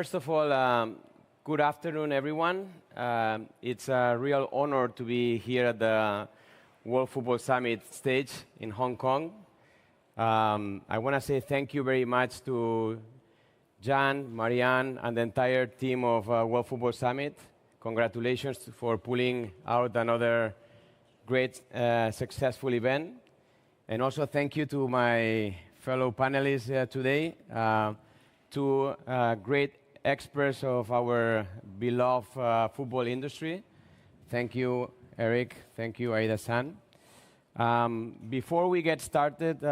First of all, good afternoon, everyone. It's a real honor to be here at the World Football Summit stage in Hong Kong. I want to say thank you very much to Jan, Marianne, and the entire team of World Football Summit. Congratulations for pulling out another great, successful event. And also thank you to my fellow panelists today, two great experts of our beloved football industry. Thank you, Eric. Thank you, Aida-san. Before we get started,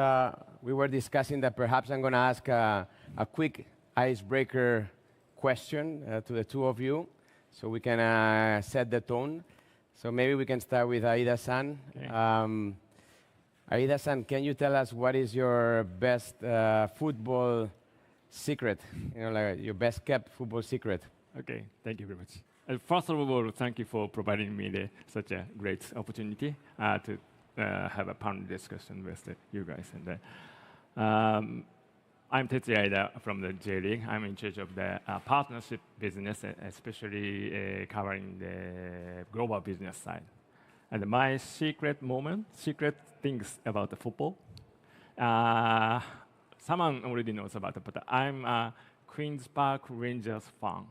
we were discussing that perhaps I'm going to ask a quick icebreaker question to the two of you, so we can set the tone. So maybe we can start with Aida-san. Okay. Aida-san, can you tell us what is your best football secret? You know, like your best kept football secret. Okay, thank you very much. First of all, thank you for providing me such a great opportunity to have a panel discussion with you guys. And I'm Tetsuya Aida from the J.LEAGUE. I'm in charge of the partnership business, especially covering the global business side. And my secret things about the football. Someone already knows about it, but I'm a Queen's Park Rangers fan.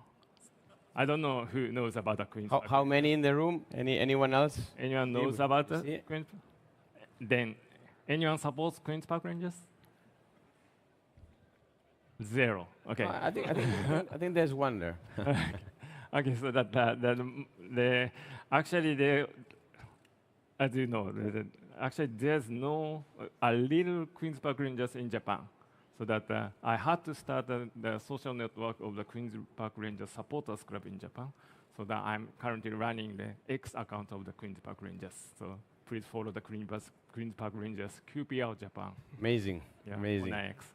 I don't know who knows about the Queen's Park. How many in the room? Anyone else? Anyone knows about the Queen's Park? Then, anyone supports Queen's Park Rangers? Zero. Okay. I think there's one there. Okay, so actually, as you know, actually there's no a little Queen's Park Rangers in Japan. So that I had to start the social network of the Queen's Park Rangers supporters club in Japan. So that I'm currently running the X account of the Queen's Park Rangers. So please follow the Queen's Park Rangers QPR Japan. Amazing. Yeah, amazing. On X.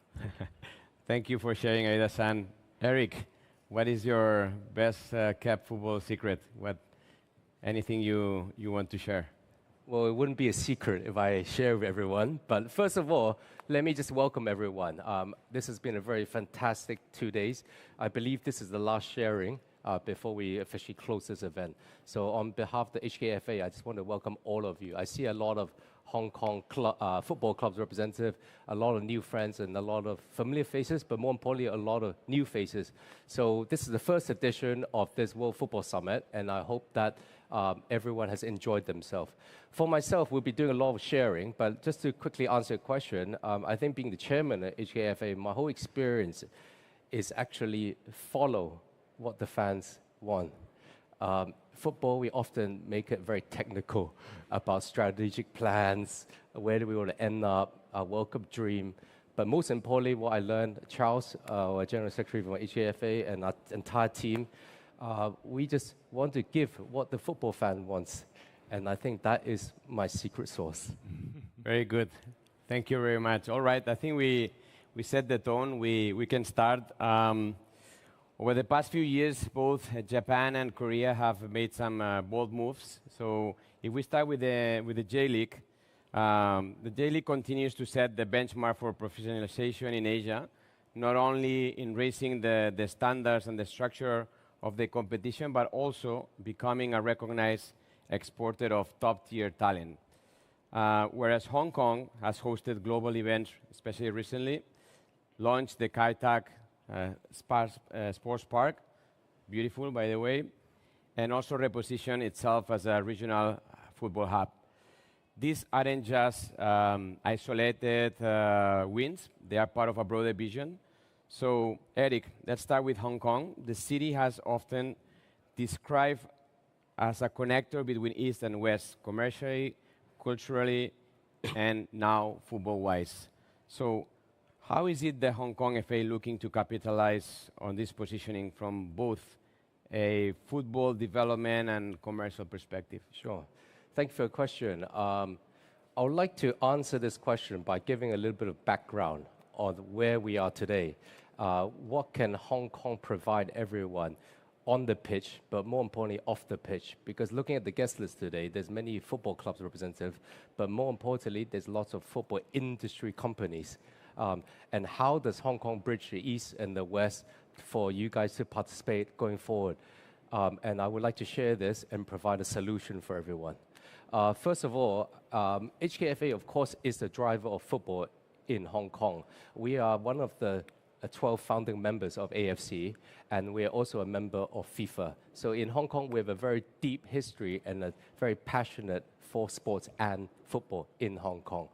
Thank you for sharing, Aida-san. Eric, what is your best kept football secret? Anything you want to share? Well, it wouldn't be a secret if I share with everyone. But first of all, let me just welcome everyone. This has been a very fantastic 2 days. I believe this is the last sharing before we officially close this event. So on behalf of the HKFA, I just want to welcome all of you. I see a lot of Hong Kong football clubs representative, a lot of new friends and a lot of familiar faces, but more importantly, a lot of new faces. So this is the first edition of this World Football Summit, and I hope that everyone has enjoyed themselves. For myself, we'll be doing a lot of sharing, but just to quickly answer your question, I think being the chairman at HKFA, my whole experience is actually follow what the fans want. Football, we often make it very technical about strategic plans, where do we want to end up, our World Cup dream. But most importantly, what I learned, Charles, our General Secretary from HKFA, and our entire team, we just want to give what the football fan wants. And I think that is my secret sauce. Very good. Thank you very much. All right, I think we set the tone. We can start. Over the past few years, both Japan and Korea have made some bold moves. So if we start with the J.LEAGUE, the J.LEAGUE continues to set the benchmark for professionalization in Asia, not only in raising the standards and the structure of the competition, but also becoming a recognized exporter of top-tier talent. Whereas Hong Kong has hosted global events, especially recently, launched the Kai Tak Sports Park, beautiful by the way, and also repositioned itself as a regional football hub. These aren't just isolated wins, they are part of a broader vision. So, Eric, let's start with Hong Kong. The city has often described as a connector between East and West, commercially, culturally, and now football-wise. So, how is it the Hong Kong FA looking to capitalize on this positioning from both a football development and commercial perspective? Sure. Thank you for your question. I would like to answer this question by giving a little bit of background on where we are today. What can Hong Kong provide everyone on the pitch, but more importantly, off the pitch? Because looking at the guest list today, there's many football clubs representative, but more importantly, there's lots of football industry companies. And how does Hong Kong bridge the East and the West for you guys to participate going forward. And I would like to share this and provide a solution for everyone. First of all, HKFA, of course, is the driver of football in Hong Kong. We are one of the 12 founding members of AFC, and we are also a member of FIFA. So in Hong Kong, we have a very deep history and a very passionate for sports and football in Hong Kong.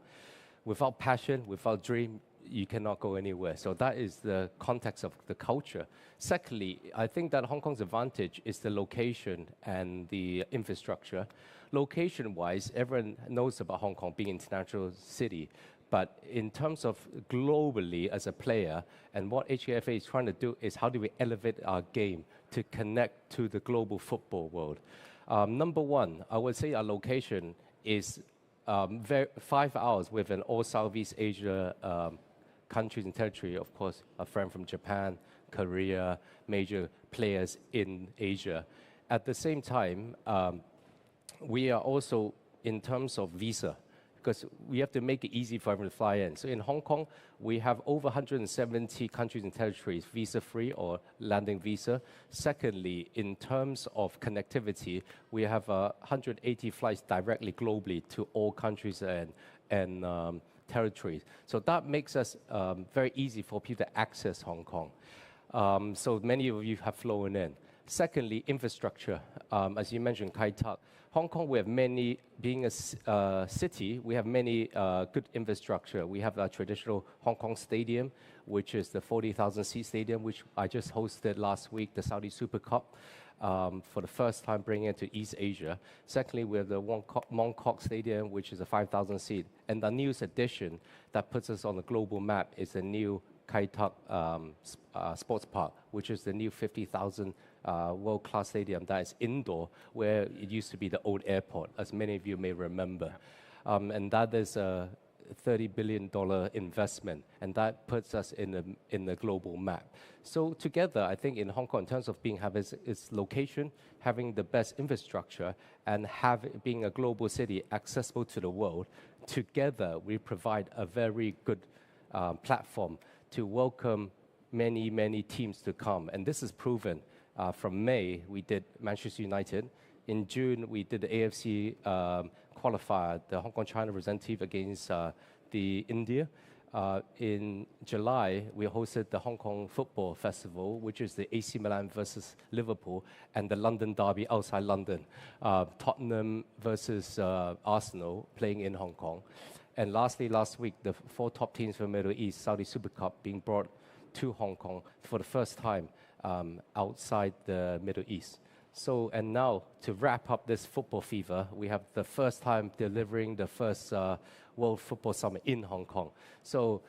Without passion, without dream, you cannot go anywhere. So that is the context of the culture. Secondly, I think that Hong Kong's advantage is the location and the infrastructure. Location-wise, everyone knows about Hong Kong being an international city. But in terms of globally as a player, and what HKFA is trying to do is how do we elevate our game to connect to the global football world. Number one, I would say our location is 5 hours with an all Southeast Asia countries and territory, of course, a friend from Japan, Korea, major players in Asia. At the same time, we are also, in terms of visa, because we have to make it easy for everyone to fly in. So in Hong Kong, we have over 170 countries and territories, visa-free or landing visa. Secondly, in terms of connectivity, we have 180 flights directly globally to all countries and territories. So that makes us very easy for people to access Hong Kong. So many of you have flown in. Secondly, infrastructure. As you mentioned, Kai Tak. Hong Kong, we have many, being a city, we have many good infrastructure. We have our traditional Hong Kong Stadium, which is the 40,000 seat stadium, which I just hosted last week, the Saudi Super Cup, for the first time bringing it to East Asia. Secondly, we have the Mong Kok Stadium, which is a 5,000 seat. And the newest addition that puts us on the global map is the new Kai Tak Sports Park, which is the new 50,000 world-class stadium that is indoor, where it used to be the old airport, as many of you may remember. And that is a $30 billion investment, and that puts us in the global map. So together, I think in Hong Kong, in terms of having its location, having the best infrastructure, and being a global city accessible to the world, together we provide a very good platform to welcome many, many teams to come. And this is proven. From May, we did Manchester United. In June, we did the AFC qualifier, the Hong Kong-China representative against the India. In July, we hosted the Hong Kong Football Festival, which is the AC Milan versus Liverpool, and the London derby outside London, Tottenham versus Arsenal playing in Hong Kong. And lastly, last week, the 4 top teams from the Middle East, Saudi Super Cup, being brought to Hong Kong for the first time outside the Middle East. So, and now to wrap up this football fever, we have the first time delivering the first World Football Summit in Hong Kong. So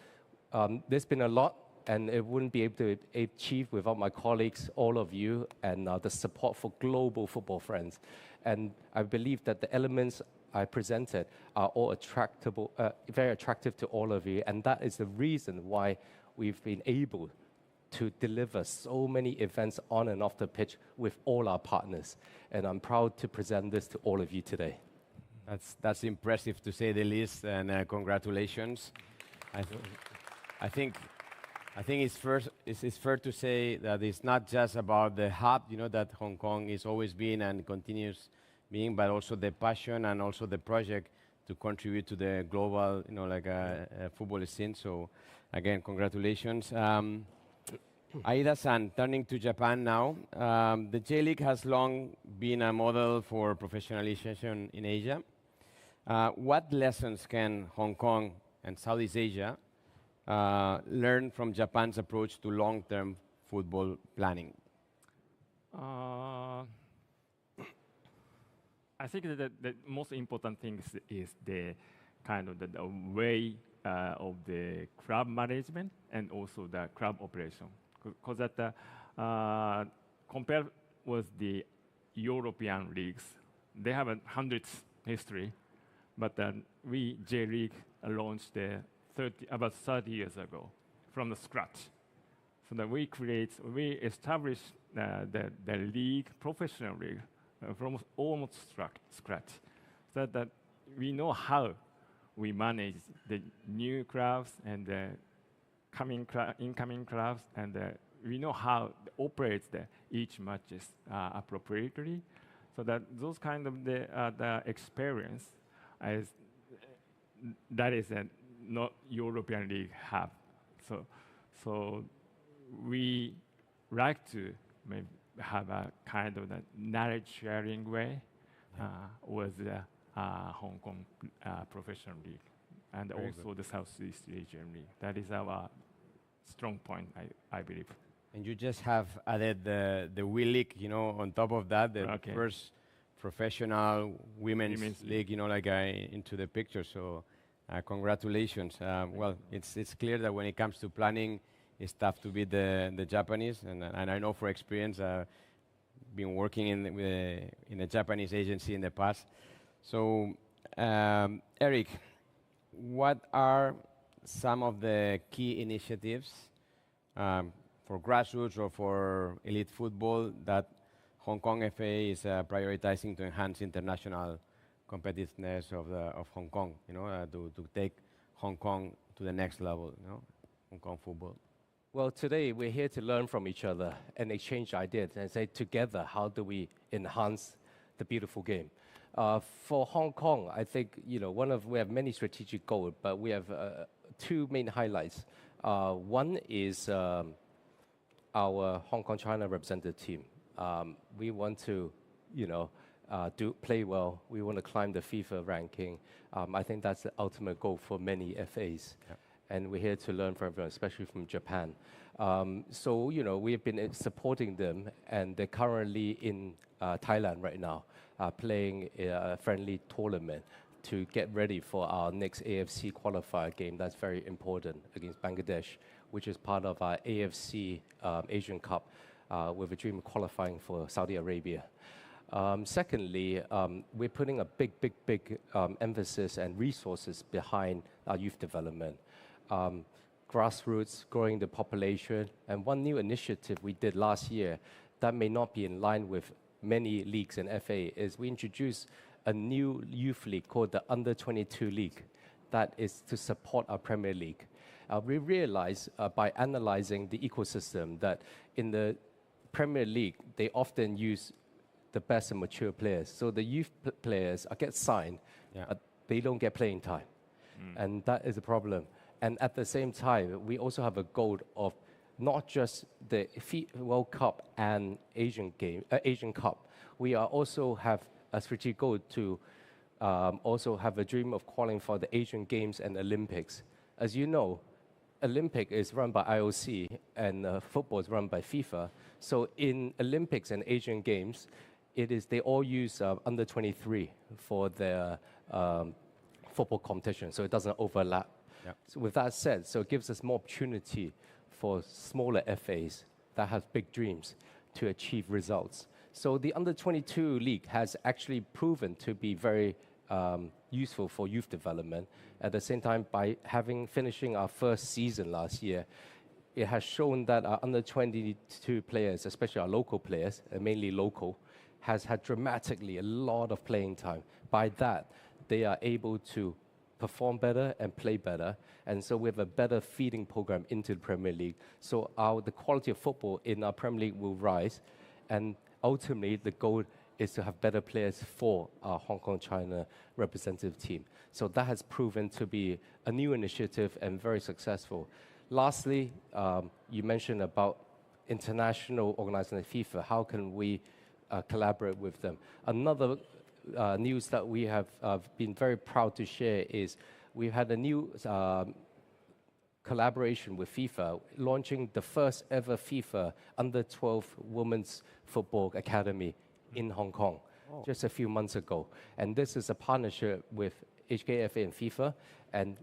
there's been a lot, and it wouldn't be able to achieve without my colleagues, all of you, and the support for global football friends. And I believe that the elements I presented are all very attractive to all of you, and that is the reason why we've been able to deliver so many events on and off the pitch with all our partners. And I'm proud to present this to all of you today. That's impressive to say the least, and congratulations. I think it's fair to say that it's not just about the hub, that Hong Kong is always been and continues being, but also the passion and also the project to contribute to the global, football scene. So, again, congratulations. Aida-san, turning to Japan now. The J.League has long been a model for professionalization in Asia. What lessons can Hong Kong and Southeast Asia learn from Japan's approach to long-term football planning? I think that the most important thing is the kind of the way of the club management and also the club operation. Because that compared with the European leagues, they have a hundreds history, but we J.League launched about 30 years ago from the scratch. So that we established the league, professional league, from almost scratch. So that we know how we manage the new clubs and the incoming clubs, and we know how to operate each matches appropriately. So that those kind of the experience is that is not European League have. So we like to maybe have a kind of a knowledge sharing way with the Hong Kong Professional League and Very also good. the Southeast Asian League. That is our strong point, I believe. And you just have added the WE-League, on top of that, the Okay. first professional women's Women's league, like into the picture. So, congratulations. Well, it's clear that when it comes to planning, it's tough to beat the Japanese, and I know for experience, been working in a Japanese agency in the past. So, Eric, what are some of the key initiatives for grassroots or for elite football that Hong Kong FA is prioritizing to enhance international competitiveness of Hong Kong, to take Hong Kong to the next level, Hong Kong football? Well, today we're here to learn from each other and exchange ideas and say together, how do we enhance the beautiful game? For Hong Kong, I think we have many strategic goals, but we have two main highlights. One is our Hong Kong China representative team. We want to, play well. We want to climb the FIFA ranking. I think that's the ultimate goal for many FAs. Yeah. And we're here to learn from everyone, especially from Japan. We've been supporting them, and they're currently in Thailand right now, playing a friendly tournament to get ready for our next AFC qualifier game. That's very important against Bangladesh, which is part of our AFC Asian Cup, with a dream of qualifying for Saudi Arabia. Secondly, we're putting a big emphasis and resources behind our youth development. Grassroots, growing the population, and one new initiative we did last year that may not be in line with many leagues in FA is we introduced a new youth league called the Under-22 League that is to support our Premier League. We realized by analyzing the ecosystem that in the Premier League, they often use the best and mature players. So the youth players get signed, but they don't get playing time. And that is a problem. And at the same time, we also have a goal of not just the World Cup and Asian Cup. We also have a strategic goal to also have a dream of qualifying for the Asian Games and Olympics. As you know, Olympic is run by IOC and football is run by FIFA. So in Olympics and Asian Games, they all use under 23 for their football competition, so it doesn't overlap. Yep. So with that said, so it gives us more opportunity for smaller FAs that have big dreams to achieve results. So the Under-22 League has actually proven to be very useful for youth development. At the same time, by finishing our first season last year, it has shown that our Under-22 players, especially our local players, mainly local, has had dramatically a lot of playing time. By that, they are able to perform better and play better. And so we have a better feeding program into the Premier League. So the quality of football in our Premier League will rise. And ultimately, the goal is to have better players for our Hong Kong China representative team. So that has proven to be a new initiative and very successful. Lastly, you mentioned about international organizing like FIFA. How can we collaborate with them? Another news that we have been very proud to share is we've had a new collaboration with FIFA, launching the first ever FIFA Under-12 Women's Football Academy in Hong Kong just a few months ago. And this is a partnership with HKFA and FIFA, and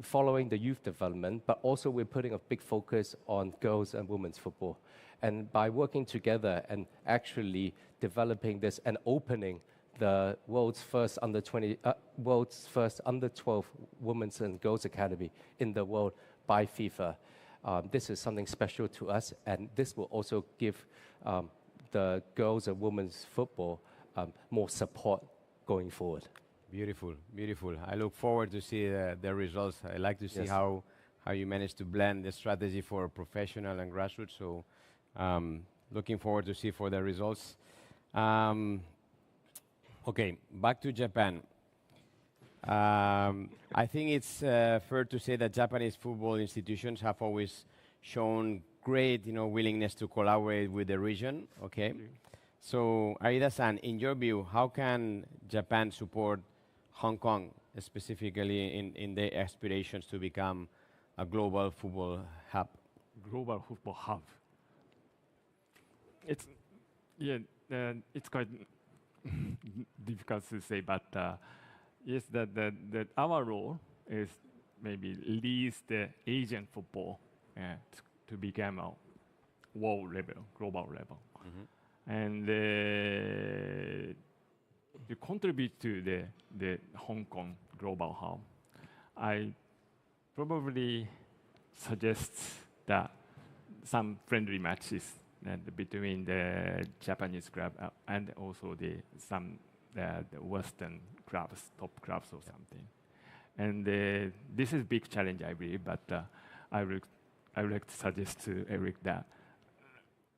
following the youth development, but also we're putting a big focus on girls and women's football. And by working together and actually developing this and opening the world's first Under-12 Women's and Girls Academy in the world by FIFA. This is something special to us, and this will also give the girls and women's football more support going forward. Beautiful, beautiful. I look forward to see the results. I like to see how you manage to blend the strategy for professional and grassroots. So Looking forward to see for the results. Okay, back to Japan. I think it's fair to say that Japanese football institutions have always shown great, willingness to collaborate with the region. Okay, so Aida-san, in your view, how can Japan support Hong Kong specifically in their aspirations to become a global football hub? Global football hub. It's it's quite difficult to say, but yes, that our role is maybe lead the Asian football to become a world level, global level, and to contribute to the Hong Kong global hub. I probably suggest that some friendly matches between the Japanese club and also some the Western clubs, top clubs or something. And this is a big challenge, I believe, but I would like to suggest to Eric that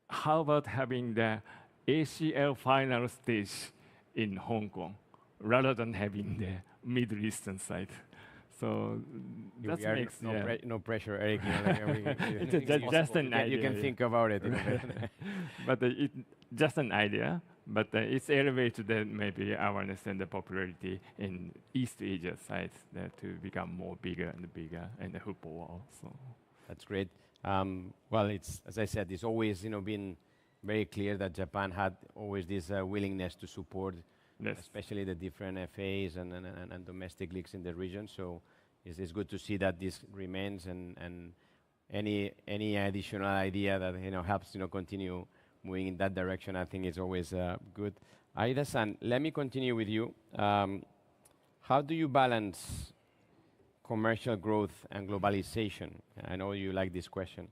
how about having the ACL final stage in Hong Kong rather than having the Middle Eastern side? So that makes no pressure, Eric. Just an idea. You can think about it. But it's just an idea. But it's elevated maybe awareness and the popularity in East Asia sides to become more bigger and bigger in the football world. So that's great. Well, it's as I said, it's always been very clear that Japan had always this willingness to support. Yes. Especially the different FAs and domestic leagues in the region. So it's good to see that this remains and any additional idea that helps continue moving in that direction. I think is always good. Aida-san, let me continue with you. How do you balance commercial growth and globalization? I know you like this question.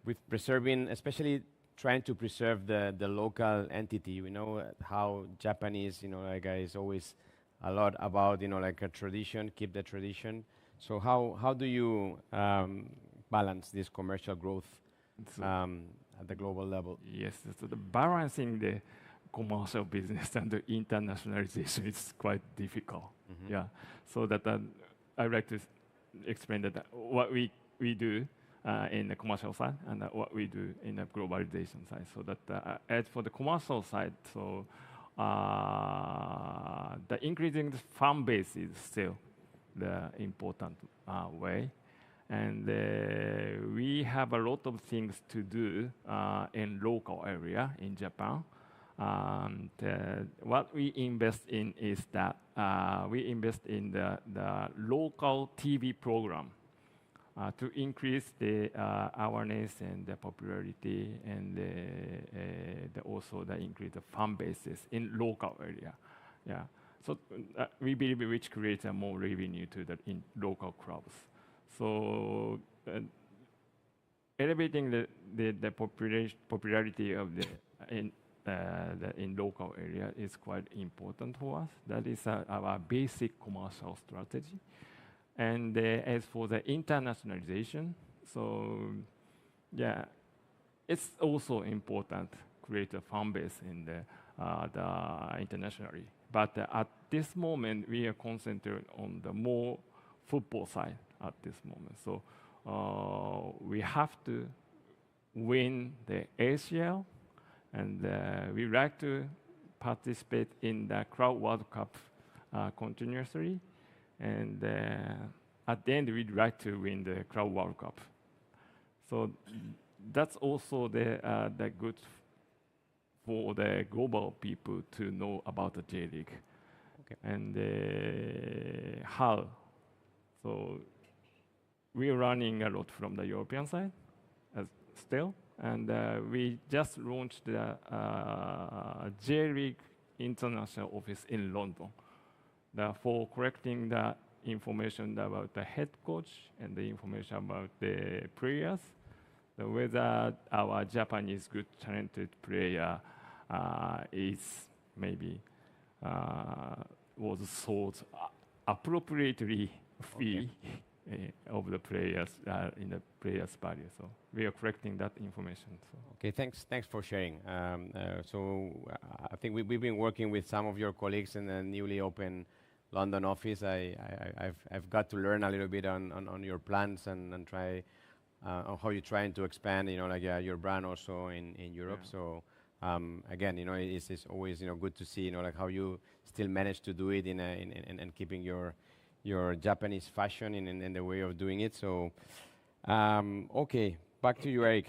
With preserving, especially trying to preserve the local entity. We know how Japanese, is always a lot about, like a tradition, keep the tradition. So how do you balance this commercial growth at the global level? Yes, so the balancing the commercial business and the internationalization is quite difficult. Yeah, so that I'd like to explain that what we do in the commercial side and what we do in the globalization side. So that as for the commercial side, so the increasing the fan base is still the important way. And we have a lot of things to do in local area in Japan. What we invest in is that we invest in the local TV program to increase the awareness and the popularity and also the increase the fan bases in local area. Yeah, so we believe which creates a more revenue to the in local clubs. So elevating the popularity of the in local area is quite important for us. That is our basic commercial strategy. And as for the internationalization, so yeah, it's also important to create a fan base in the internationally. But at this moment, we are concentrated on the more football side at this moment. So we have to win the ACL, and we like to participate in the Club World Cup continuously. And at the end, we'd like to win the Club World Cup. So that's also the good for the global people to know about the J.League. Okay. And how. So we're running a lot from the European side still. And we just launched the J.League International Office in London. For collecting the information about the head coach and the information about the players, whether our Japanese good talented player is maybe was sold appropriately fee of the players in the players' value. So we are collecting that information. So. Okay, thanks for sharing. I think we've been working with some of your colleagues in the newly opened London office. I've got to learn a little bit on your plans and try on how you're trying to expand, your brand also in Europe. Yeah. So again, it's always good to see like how you still manage to do it in keeping your Japanese fashion in the way of doing it. So okay, back to you, Eric.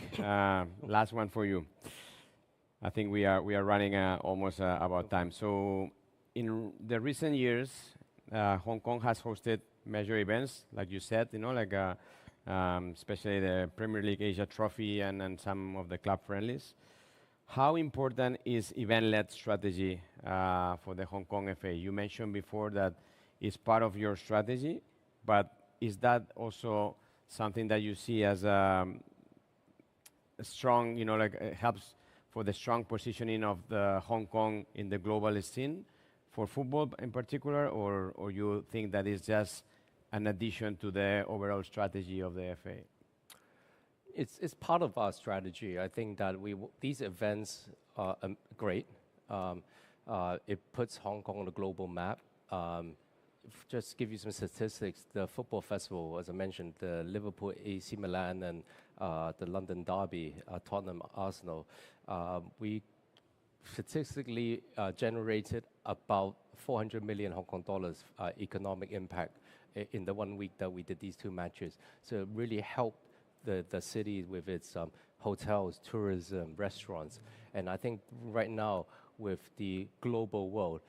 Last one for you. I think we are running almost about time. So in the recent years, Hong Kong has hosted major events, like you said, especially the Premier League Asia Trophy and some of the club friendlies. How important is event-led strategy for the Hong Kong FA? You mentioned before that it's part of your strategy, but is that also something that you see as a strong, helps for the strong positioning of the Hong Kong in the global scene for football in particular, or you think that is just an addition to the overall strategy of the FA? It's part of our strategy. I think that these events are great. It puts Hong Kong on the global map. Just give you some statistics. The football festival, as I mentioned, the Liverpool AC Milan and the London Derby, Tottenham Arsenal, we statistically generated about 400 million Hong Kong dollars economic impact in the 1 week that we did these two matches. So it really helped the city with its hotels, tourism, restaurants. And I think right now, with the global world,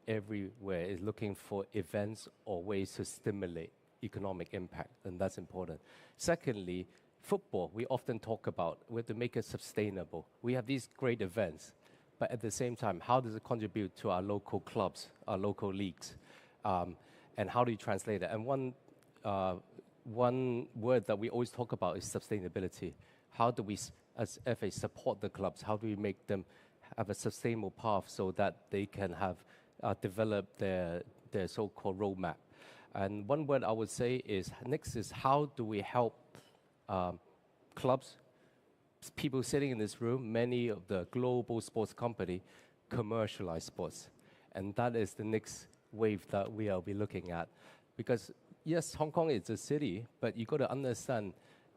everywhere is looking for events or ways to stimulate economic impact, and that's important. Secondly, football, we often talk about, we have to make it sustainable. We have these great events, but at the same time, how does it contribute to our local clubs, our local leagues? And how do you translate it? And one word that we always talk about is sustainability. How do we, as FA, support the clubs? How do we make them have a sustainable path so that they can have developed their so-called roadmap? And one word I would say is, next is how do we help clubs, people sitting in this room, many of the global sports company, commercialize sports. And that is the next wave that we will be looking at. Because yes, Hong Kong is a city, but you got to understand,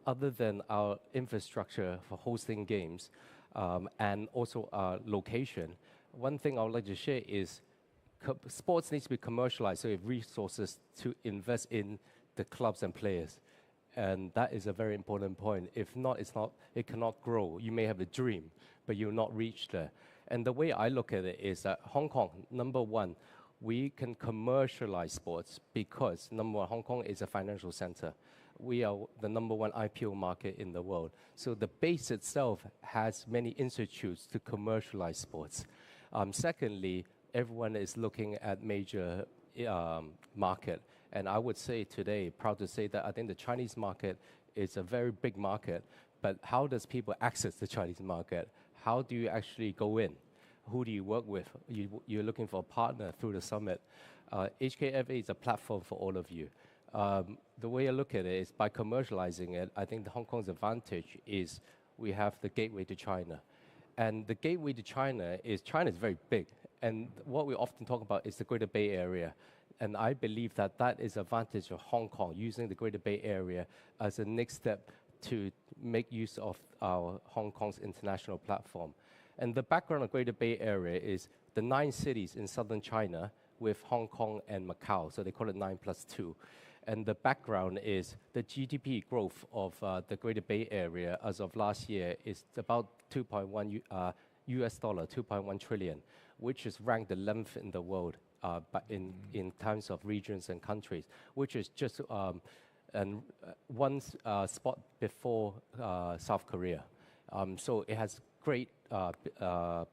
other than our infrastructure for hosting games and also our location, one thing I would like to share is sports needs to be commercialized, so you have resources to invest in the clubs and players. And that is a very important point. If not, it cannot grow. You may have a dream, but you will not reach there. And the way I look at it is that Hong Kong, number one, we can commercialize sports because, number one, Hong Kong is a financial center. We are the number one IPO market in the world. So the base itself has many institutes to commercialize sports. Secondly, everyone is looking at major market. And I would say today, proud to say that I think the Chinese market is a very big market. But how does people access the Chinese market? How do you actually go in? Who do you work with? You're looking for a partner through the summit. HKFA is a platform for all of you. The way I look at it is by commercializing it, I think the Hong Kong's advantage is we have the gateway to China. And the gateway to China is very big. And what we often talk about is the Greater Bay Area. And I believe that that is advantage of Hong Kong, using the Greater Bay Area as a next step to make use of our Hong Kong's international platform. And the background of Greater Bay Area is the 9 cities in southern China with Hong Kong and Macau, so they call it 9+2. And the background is the GDP growth of the Greater Bay Area as of last year is about $2.1 trillion, which is ranked the 11th in the world but in terms of regions and countries, which is just one spot before South Korea. So it has great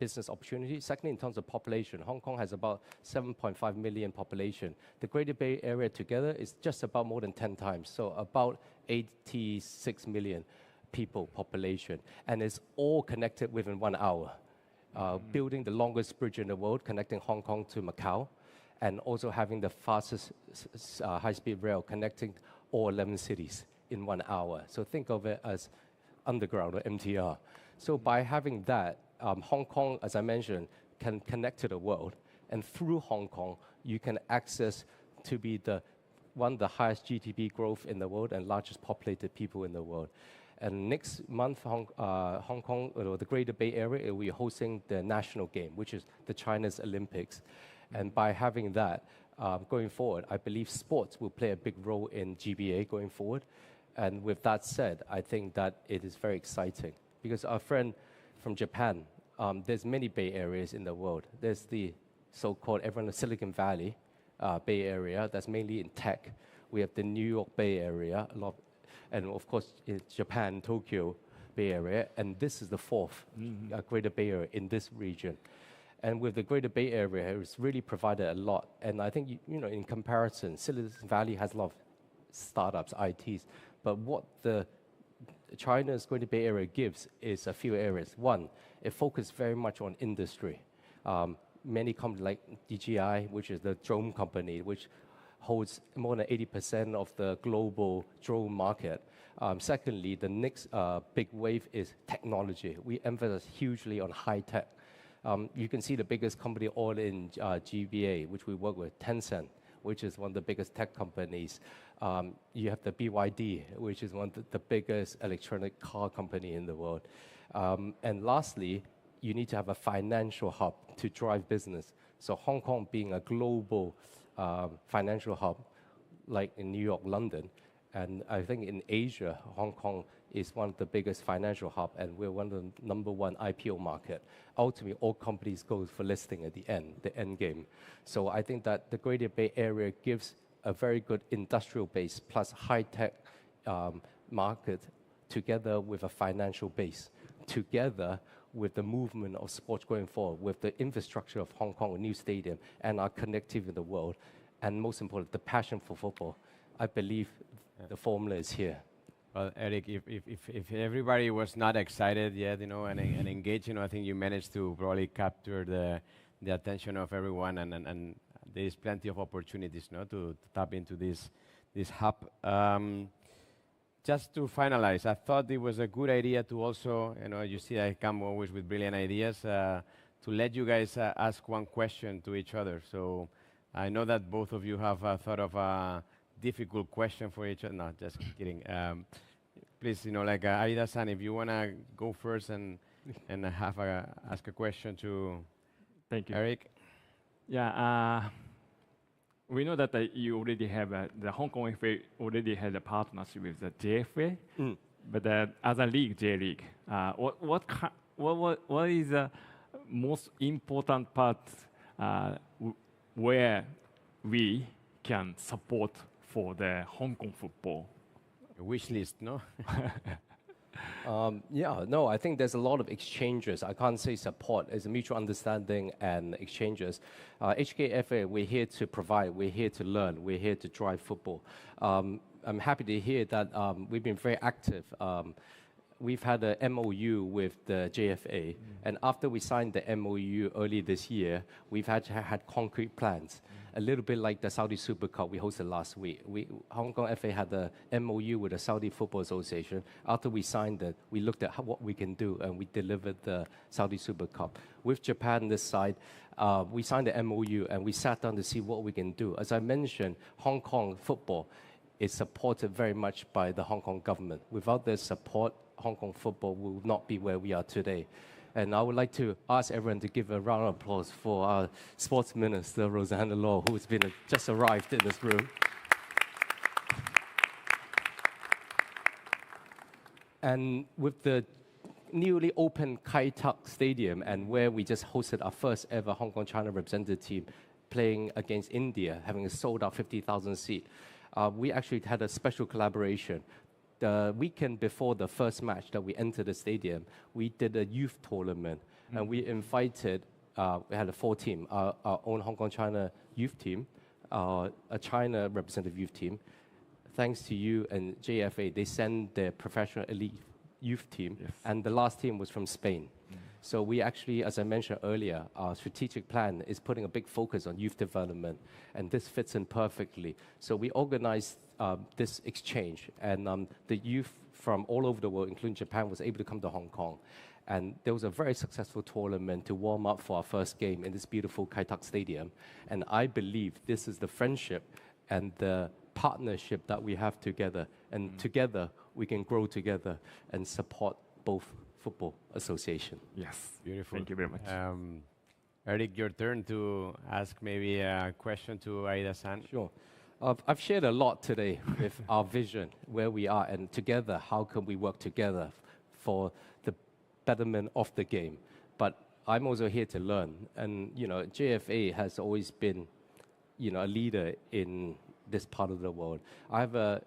business opportunities. Secondly, in terms of population, Hong Kong has about 7.5 million population. The Greater Bay Area together is just about more than 10 times, so about 86 million people population. And it's all connected within 1 hour. Building the longest bridge in the world, connecting Hong Kong to Macau, and also having the fastest high-speed rail connecting all 11 cities in 1 hour. So think of it as underground or MTR. So by having that, Hong Kong, as I mentioned, can connect to the world. And through Hong Kong, you can access to be one of the highest GDP growth in the world and largest populated people in the world. And next month, Hong Kong, or the Greater Bay Area, it will be hosting the national game, which is the China's Olympics. And by having that, going forward, I believe sports will play a big role in GBA going forward. And with that said, I think that it is very exciting because our friend from Japan, there's many Bay Areas in the world. There's the so-called everyone in Silicon Valley Bay Area that's mainly in tech. We have the New York Bay Area, and of course in Japan, Tokyo Bay Area, and this is the fourth Greater Bay Area in this region. And with the Greater Bay Area, it's really provided a lot. And I think, in comparison, Silicon Valley has a lot of startups, ITs. But what China's Greater Bay Area gives is a few areas. One, it focuses very much on industry. Many companies like DJI, which is the drone company, which holds more than 80% of the global drone market. Secondly, the next big wave is technology. We emphasize hugely on high tech. You can see the biggest company all in GBA, which we work with, Tencent, which is one of the biggest tech companies. You have the BYD, which is one of the biggest electronic car company in the world. And lastly, you need to have a financial hub to drive business. So Hong Kong being a global financial hub, like in New York, London, and I think in Asia, Hong Kong is one of the biggest financial hub, and we're one of the #1 IPO market. Ultimately, all companies go for listing at the end game. So I think that the Greater Bay Area gives a very good industrial base plus high-tech market together with a financial base, together with the movement of sports going forward, with the infrastructure of Hong Kong, a new stadium, and our connectivity in the world, and most important, the passion for football. I believe the formula is here. Well, Eric, if everybody was not excited yet, and engaged, I think you managed to probably capture the attention of everyone, and there is plenty of opportunities, to tap into this hub. Just to finalize, I thought it was a good idea to also, you see, I come always with brilliant ideas, to let you guys ask one question to each other. So I know that both of you have thought of a difficult question for each other. No, just kidding. Please, like Aida-san, if you want to go first and ask a question to Thank you. Eric. Yeah, we know that you already have the Hong Kong FA already has a partnership with the JFA, but the other league, J.LEAGUE, what is the most important part where we can support for the Hong Kong football? A wish list, no? I think there's a lot of exchanges. I can't say support. It's a mutual understanding and exchanges. HKFA, we're here to provide, we're here to learn, we're here to drive football. I'm happy to hear that we've been very active. We've had a MOU with the JFA, and after we signed the MOU early this year, we've had concrete plans. A little bit like the Saudi Super Cup we hosted last week. Hong Kong FA had the MOU with the Saudi Football Association. After we signed it, we looked at what we can do, and we delivered the Saudi Super Cup. With Japan this side, we signed the MOU, and we sat down to see what we can do. As I mentioned, Hong Kong football is supported very much by the Hong Kong government. Without their support, Hong Kong football will not be where we are today. And I would like to ask everyone to give a round of applause for our Sports Minister, Rosanna Law, who's just arrived in this room. And with the newly opened Kai Tak Stadium, and where we just hosted our first ever Hong Kong-China representative team playing against India, having a sold-out 50,000 seat, we actually had a special collaboration. The weekend before the first match that we entered the stadium, we did a youth tournament, and we invited, we had a 4-team, our own Hong Kong-China youth team, a China representative youth team. Thanks to you and JFA, they sent their professional elite youth team, and the last team was from Spain. So we actually, as I mentioned earlier, our strategic plan is putting a big focus on youth development, and this fits in perfectly. So we organized this exchange, and the youth from all over the world, including Japan, was able to come to Hong Kong. And there was a very successful tournament to warm up for our first game in this beautiful Kai Tak Stadium. And I believe this is the friendship and the partnership that we have together. And together, we can grow together and support both football association. Yes. Beautiful. Thank you very much. Eric, your turn to ask maybe a question to Aida-san. Sure. I've shared a lot today with our vision, where we are, and together, how can we work together for the betterment of the game. But I'm also here to learn. And, JFA has always been, a leader in this part of the world. I have a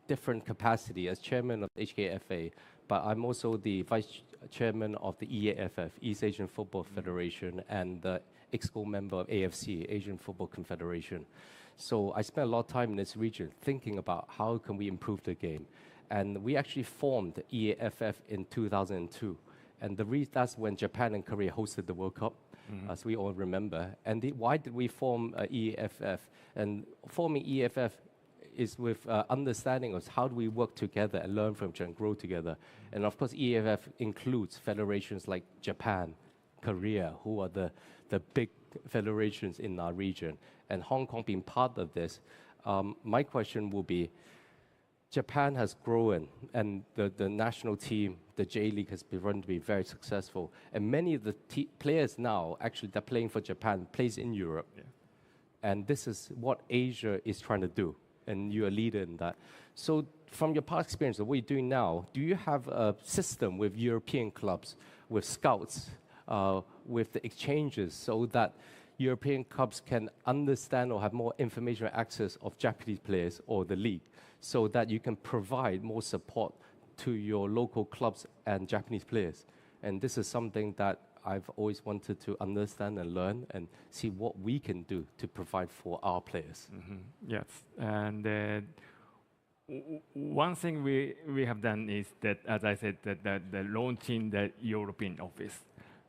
different capacity as chairman of HKFA, but I'm also the vice chairman of the EAFF, East Asian Football Federation, and the EXCO member of AFC, Asian Football Confederation. So I spent a lot of time in this region thinking about how can we improve the game. And we actually formed EAFF in 2002. And that's when Japan and Korea hosted the World Cup, as we all remember. And why did we form EAFF? And forming EAFF is with understanding of how do we work together and learn from each other and grow together. And of course, EAFF includes federations like Japan, Korea, who are the big federations in our region. And Hong Kong being part of this, my question will be, Japan has grown, and the national team, the J.League, has been run to be very successful. And many of the players now, actually, that are playing for Japan, plays in Europe. Yeah. And this is what Asia is trying to do, and you're a leader in that. So from your past experience, what you're doing now, do you have a system with European clubs, with scouts, with the exchanges, so that European clubs can understand or have more information or access of Japanese players or the league, so that you can provide more support to your local clubs and Japanese players? And this is something that I've always wanted to understand and learn and see what we can do to provide for our players. Yes, and one thing we have done is that, as I said, that the launching the European office,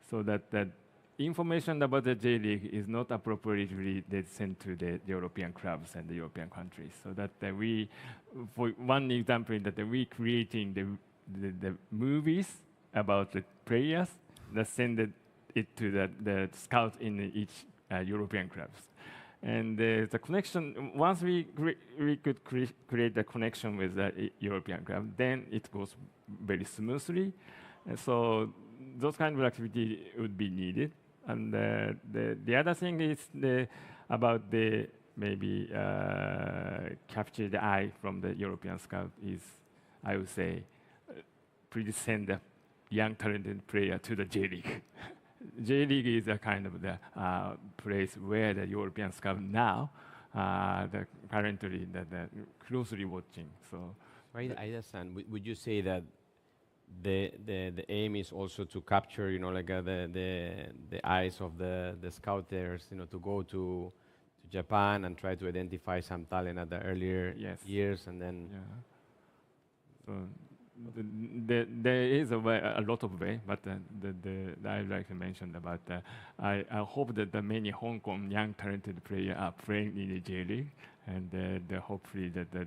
so that the information about the J.League is not appropriately sent to the European clubs and the European countries. So that we, for one example, that we creating the movies about the players that send it to the scout in each European clubs. And the connection, once we could create the connection with the European club, then it goes very smoothly. And so those kind of activity would be needed. And the other thing is about the maybe capture the eye from the European scout is, I would say, please send a young talented player to the J.League. J.League is a kind of the place where the European scout now currently the closely watching. So, right, Aida-san, would you say that the aim is also to capture, like the eyes of the scouters, to go to Japan and try to identify some talent at the earlier years, and then. Yeah. So there is a lot of way, but I'd like to mention about I hope that the many Hong Kong young talented players are playing in the J.League, and hopefully that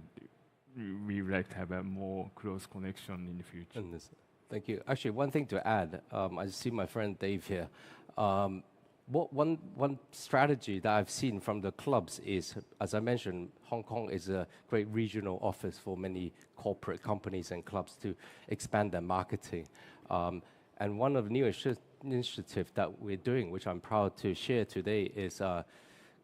we would like to have a more close connection in the future. Thank you. Actually, one thing to add, I see my friend Dave here. One strategy that I've seen from the clubs is, as I mentioned, Hong Kong is a great regional office for many corporate companies and clubs to expand their marketing. And one of the new initiatives that we're doing, which I'm proud to share today, is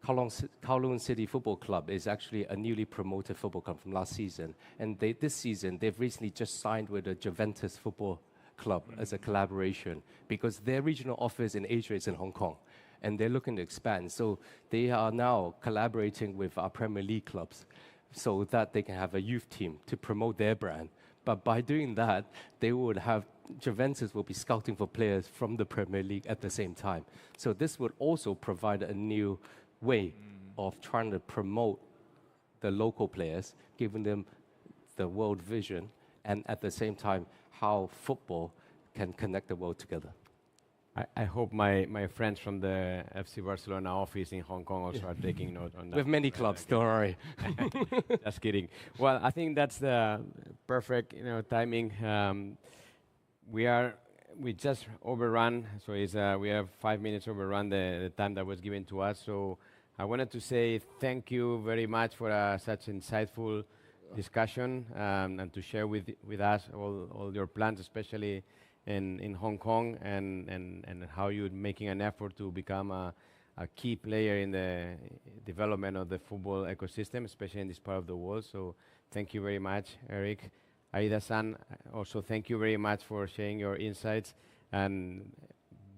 Kowloon City Football Club is actually a newly promoted football club from last season. And this season, they've recently just signed with the Juventus Football Club as a collaboration, because their regional office in Asia is in Hong Kong, and they're looking to expand. So they are now collaborating with our Premier League clubs so that they can have a youth team to promote their brand. But by doing that, Juventus will be scouting for players from the Premier League at the same time. So this would also provide a new way of trying to promote the local players, giving them the world vision, and at the same time, how football can connect the world together. I hope my friends from the FC Barcelona office in Hong Kong also are taking note on that. We have many clubs, don't worry. Just kidding. Well, I think that's the perfect timing. We just overrun, so we have 5 minutes overrun the time that was given to us. So I wanted to say thank you very much for such insightful discussion and to share with us all your plans, especially in Hong Kong, and how you're making an effort to become a key player in the development of the football ecosystem, especially in this part of the world. So thank you very much, Eric. Aida-san, also thank you very much for sharing your insights, and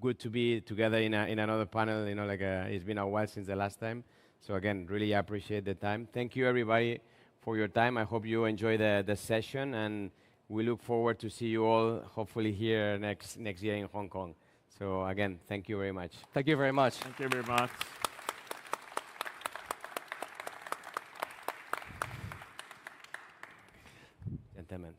good to be together in another panel. It's been a while since the last time. So again, really appreciate the time. Thank you everybody for your time. I hope you enjoy the session, and we look forward to see you all hopefully here next year in Hong Kong. So again, thank you very much. Thank you very much. Thank you very much. Gentlemen.